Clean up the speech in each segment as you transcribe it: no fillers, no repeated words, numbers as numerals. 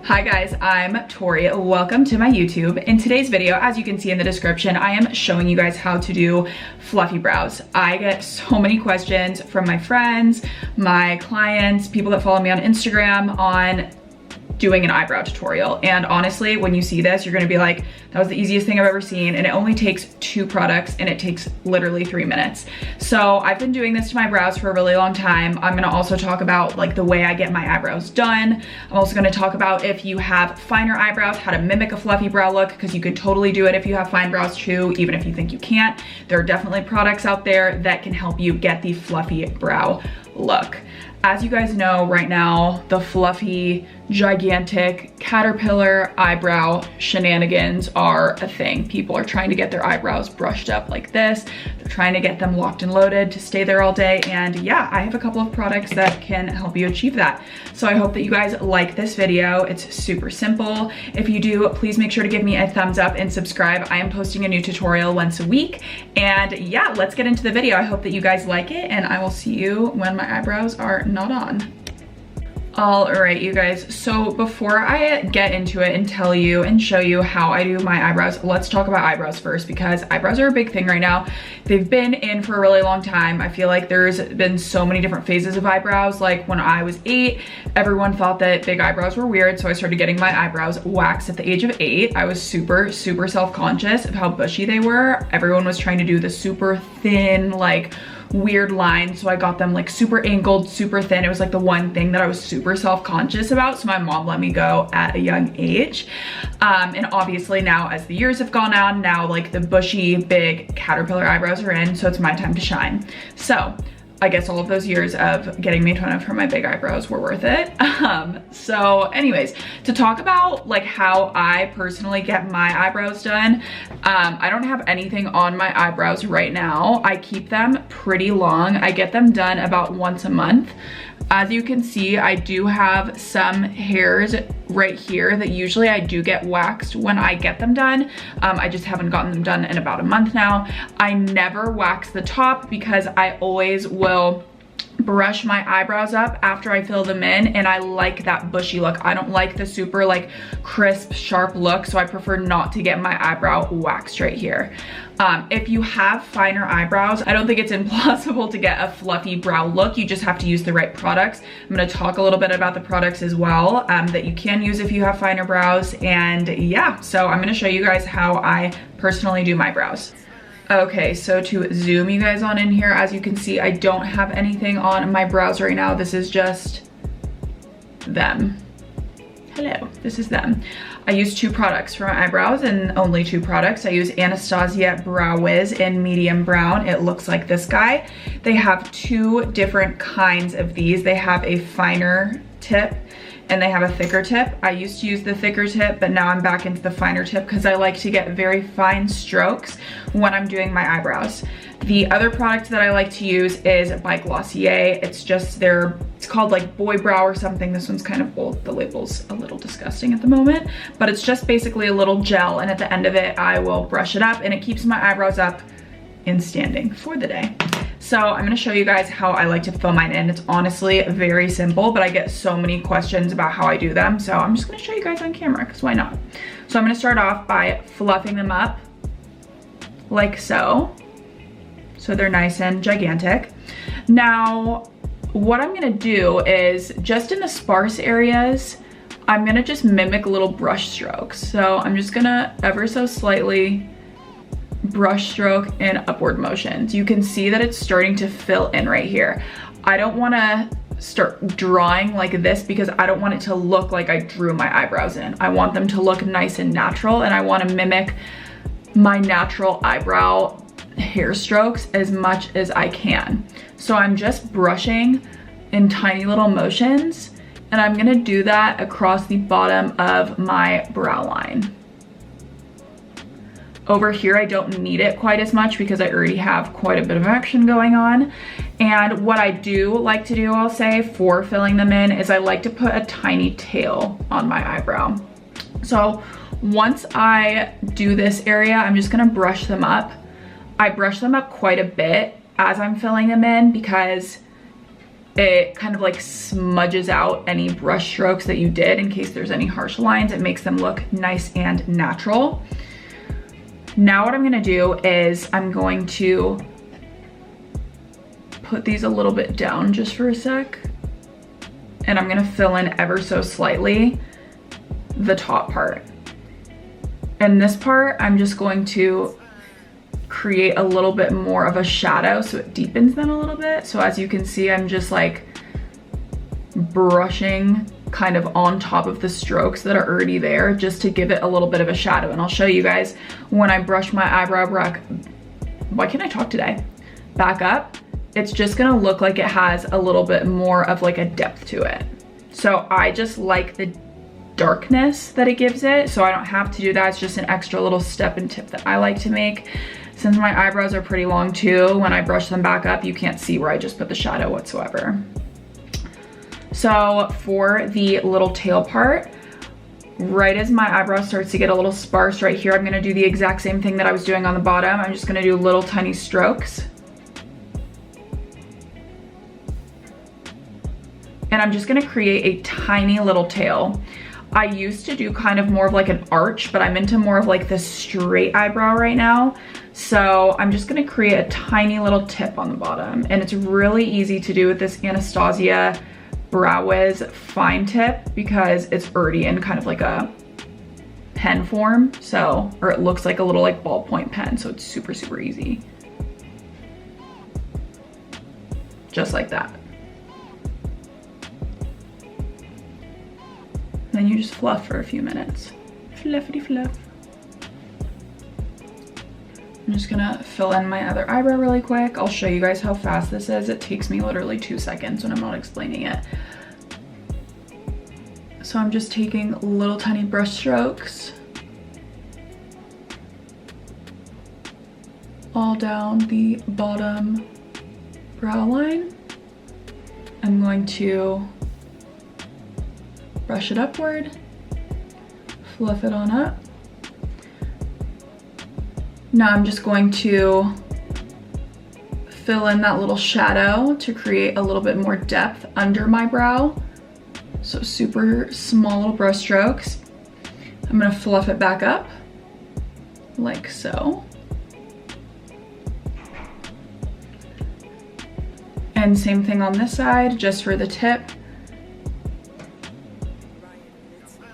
Hi guys, I'm Tori. Welcome to my YouTube. In today's video, as you can see in the description, I am showing you guys how to do fluffy brows. I get so many questions from my friends, my clients, people that follow me on Instagram on doing an eyebrow tutorial. And honestly, when you see this, you're gonna be like, that was the easiest thing I've ever seen. And it only takes 2 products and it takes literally 3 minutes. So I've been doing this to my brows for a really long time. I'm gonna also talk about like the way I get my eyebrows done. I'm also gonna talk about if you have finer eyebrows, how to mimic a fluffy brow look, because you could totally do it if you have fine brows too, even if you think you can't. There are definitely products out there that can help you get the fluffy brow look. As you guys know right now, the fluffy, gigantic caterpillar eyebrow shenanigans are a thing. People are trying to get their eyebrows brushed up like this. They're trying to get them locked and loaded to stay there all day. And yeah, I have a couple of products that can help you achieve that. So I hope that you guys like this video. It's super simple. If you do, please make sure to give me a thumbs up and subscribe. I am posting a new tutorial once a week. And yeah, let's get into the video. I hope that you guys like it, and I will see you when my eyebrows are not on. All right, you guys, so before I get into it and tell you and show you how I do my eyebrows, let's talk about eyebrows first, because eyebrows are a big thing right now. They've been in for a really long time. I feel like there's been so many different phases of eyebrows. Like when I was 8, everyone thought that big eyebrows were weird, so I started getting my eyebrows waxed at the age of 8. I was super self-conscious of how bushy they were. Everyone was trying to do the super thin, like weird line, so I got them like super angled, super thin. It was like the one thing that I was super self-conscious about, so my mom let me go at a young age. And obviously now, as the years have gone on, now like the bushy, big caterpillar eyebrows are in, so it's my time to shine. So I guess all of those years of getting made fun of for my big eyebrows were worth it. So anyways, to talk about like how I personally get my eyebrows done, I don't have anything on my eyebrows right now. I keep them pretty long. I get them done about once a month. As you can see, I do have some hairs right here that usually I do get waxed when I get them done. I just haven't gotten them done in about a month now. I never wax the top because I always will brush my eyebrows up after I fill them in, and I like that bushy look. I don't like the super like crisp, sharp look, so I prefer not to get my eyebrow waxed right here. If you have finer eyebrows, I don't think it's impossible to get a fluffy brow look. You just have to use the right products. I'm gonna talk a little bit about the products as well that you can use if you have finer brows. And yeah, so I'm gonna show you guys how I personally do my brows. Okay, so to zoom you guys on in here, as you can see, I don't have anything on my brows right now. This is just them. Hello, this is them. I use 2 products for my eyebrows, and only 2 products. I use Anastasia Brow Wiz in medium brown. It looks like this guy. They have 2 different kinds of these. They have a finer tip and they have a thicker tip. I used to use the thicker tip, but now I'm back into the finer tip because I like to get very fine strokes when I'm doing my eyebrows. The other product that I like to use is by Glossier. It's just it's called like Boy Brow or something. This one's kind of old. The label's a little disgusting at the moment, but it's just basically a little gel, and at the end of it, I will brush it up and it keeps my eyebrows up in standing for the day. So I'm gonna show you guys how I like to fill mine in. It's honestly very simple, but I get so many questions about how I do them. So I'm just gonna show you guys on camera, because why not? So I'm gonna start off by fluffing them up like so. So they're nice and gigantic. Now, what I'm gonna do is just in the sparse areas, I'm gonna just mimic little brush strokes. So I'm just gonna ever so slightly brush stroke in upward motions. You can see that it's starting to fill in right here. I don't wanna start drawing like this because I don't want it to look like I drew my eyebrows in. I want them to look nice and natural, and I wanna mimic my natural eyebrow hair strokes as much as I can. So I'm just brushing in tiny little motions, and I'm gonna do that across the bottom of my brow line. Over here, I don't need it quite as much because I already have quite a bit of action going on. And what I do like to do, I'll say, for filling them in is I like to put a tiny tail on my eyebrow. So once I do this area, I'm just gonna brush them up. I brush them up quite a bit as I'm filling them in because it kind of like smudges out any brush strokes that you did in case there's any harsh lines. It makes them look nice and natural. Now what I'm gonna do is I'm going to put these a little bit down just for a sec. And I'm gonna fill in ever so slightly the top part. And this part, I'm just going to create a little bit more of a shadow so it deepens them a little bit. So as you can see, I'm just like brushing kind of on top of the strokes that are already there just to give it a little bit of a shadow. And I'll show you guys when I brush my eyebrow back. Why can't I talk today? Back up, it's just gonna look like it has a little bit more of like a depth to it. So I just like the darkness that it gives it, so I don't have to do that. It's just an extra little step and tip that I like to make. Since my eyebrows are pretty long too, when I brush them back up, you can't see where I just put the shadow whatsoever. So for the little tail part, right as my eyebrow starts to get a little sparse right here, I'm gonna do the exact same thing that I was doing on the bottom. I'm just gonna do little tiny strokes. And I'm just gonna create a tiny little tail. I used to do kind of more of like an arch, but I'm into more of like this straight eyebrow right now. So I'm just gonna create a tiny little tip on the bottom. And it's really easy to do with this Anastasia Brow Wiz fine tip because it's already in kind of like a pen form. So, or it looks like a little like ballpoint pen. So it's super, super easy. Just like that. Then you just fluff for a few minutes. Fluffity fluff. I'm just gonna fill in my other eyebrow really quick. I'll show you guys how fast this is. It takes me literally 2 seconds when I'm not explaining it. So I'm just taking little tiny brush strokes all down the bottom brow line. I'm going to brush it upward, fluff it on up. Now I'm just going to fill in that little shadow to create a little bit more depth under my brow. So super small little brush strokes. I'm gonna fluff it back up like so. And same thing on this side, just for the tip.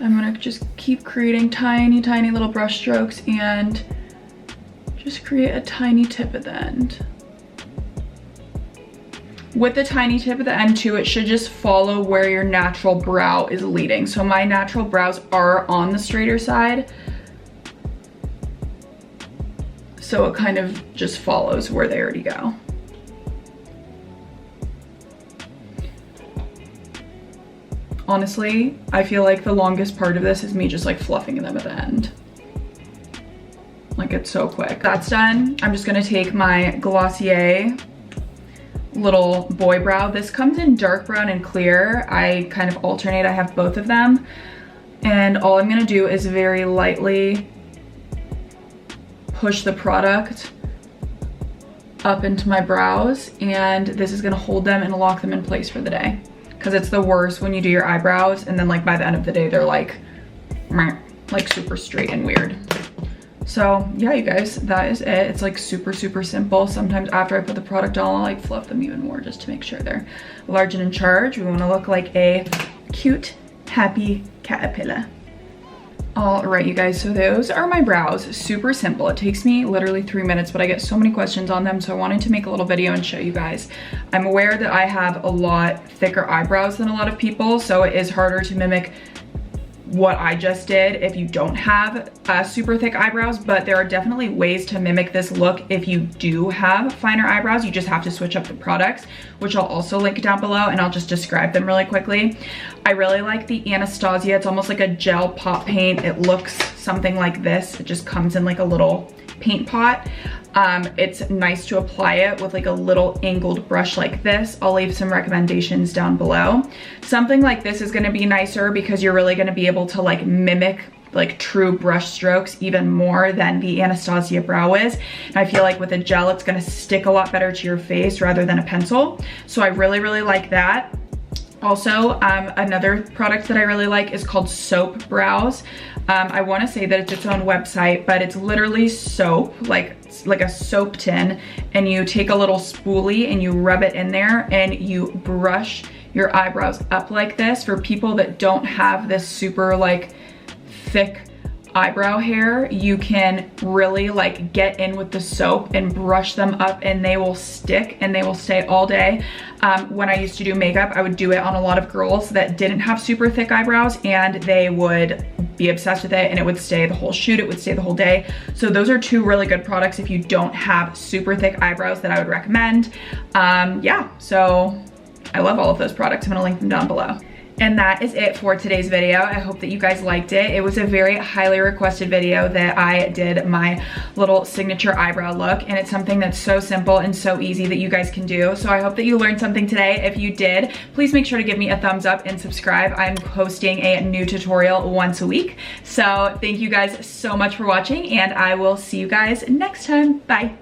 I'm gonna just keep creating tiny, tiny little brush strokes and just create a tiny tip at the end. With the tiny tip at the end too, it should just follow where your natural brow is leading. So my natural brows are on the straighter side. So it kind of just follows where they already go. Honestly, I feel like the longest part of this is me just like fluffing them at the end. Like it's so quick. That's done. I'm just gonna take my Glossier little boy brow. This comes in dark brown and clear. I kind of alternate, I have both of them. And all I'm gonna do is very lightly push the product up into my brows, and this is gonna hold them and lock them in place for the day. Because it's the worst when you do your eyebrows and then like by the end of the day they're like super straight and weird. So yeah, you guys, that is it. It's like super, super simple. Sometimes after I put the product on, I'll like fluff them even more just to make sure they're large and in charge. We want to look like a cute, happy caterpillar. All right, you guys, so those are my brows. Super simple. It takes me literally 3 minutes, but I get so many questions on them, so I wanted to make a little video and show you guys. I'm aware that I have a lot thicker eyebrows than a lot of people, so it is harder to mimic what I just did if you don't have super thick eyebrows, but there are definitely ways to mimic this look if you do have finer eyebrows. You just have to switch up the products, which I'll also link down below, and I'll just describe them really quickly. I really like the Anastasia. It's almost like a gel pop paint. It looks something like this. It just comes in like a little paint pot. It's nice to apply it with like a little angled brush like this. I'll leave some recommendations down below. Something like this is gonna be nicer because you're really gonna be able to like mimic like true brush strokes even more than the Anastasia Brow Wiz. And I feel like with a gel, it's gonna stick a lot better to your face rather than a pencil. So I really, really like that. Also, another product that I really like is called Soap Brows. I wanna say that it's its own website, but it's literally soap, like a soap tin, and you take a little spoolie and you rub it in there and you brush your eyebrows up like this. For people that don't have this super like thick eyebrow hair, you can really like get in with the soap and brush them up, and they will stick and they will stay all day. When I used to do makeup, I would do it on a lot of girls that didn't have super thick eyebrows, and they would be obsessed with it and it would stay the whole shoot, it would stay the whole day. So those are two really good products if you don't have super thick eyebrows that I would recommend. Yeah, so I love all of those products. I'm gonna link them down below. And that is it for today's video. I hope that you guys liked it. It was a very highly requested video that I did my little signature eyebrow look, and it's something that's so simple and so easy that you guys can do. So I hope that you learned something today. If you did, please make sure to give me a thumbs up and subscribe. I'm posting a new tutorial once a week. So thank you guys so much for watching, and I will see you guys next time. Bye.